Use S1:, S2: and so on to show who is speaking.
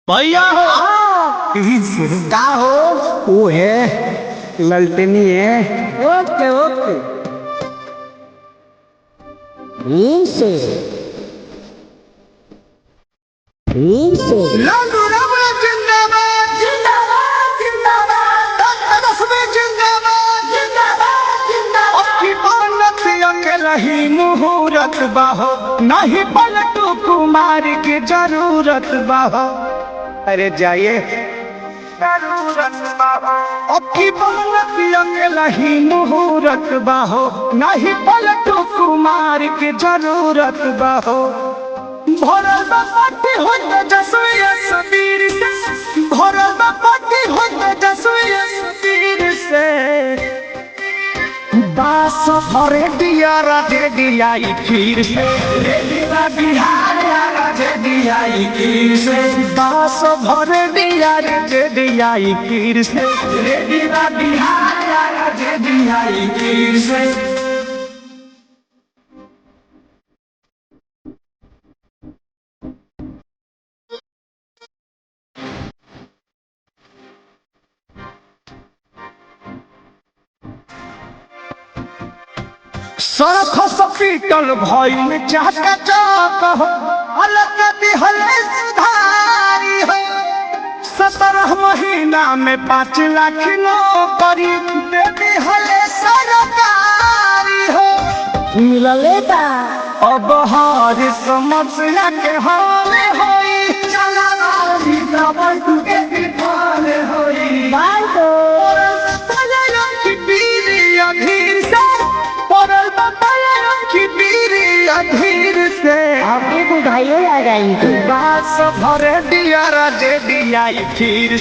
S1: भैया हो
S2: क्या हो?
S1: वो है ललटेनी है।
S2: ओके ओके। ठीक से ठीक से।
S1: लालू रावण जिंदाबाद
S2: जिंदाबाद जिंदाबाद
S1: दसवें जिंदाबाद
S2: जिंदाबाद जिंदाबाद।
S1: अबकी बनत अकेला ही मुहूर्त बाहो नहीं पलटू कुमार की जरूरत बाहो। अरे जाइए जरूरत बाहो अबकी बनत अकेला ही मुहूर्त बाहो नहीं पलटू कुमार की जरूरत बाहो। भोरल बापाटी होत जसुए सबीर से भोरल बापाटी होत जसुए सबीर से दास भरे दिया राजे दिया खीर से दिया बिहार राजे दिया खीर से दास भरे दिया राजे दिया खीर से दिया बिहार राजे दिया खीर से। सड़क हॉस्पिटल भई में चाका चौक हो अलग दिहले सुधारी हो 17 महीना में 5 लाख नौकरी दे दिहले सरकारी हो।
S2: मिलले बा
S1: अब हर समस्या के हल होई चला गाड़ी डबल के बिठाल होई
S2: बाय तो
S1: धीर से
S2: आपके बुढ़ाइयो आ जाएंगे।
S1: बास भरे दिया राजे दिया खीर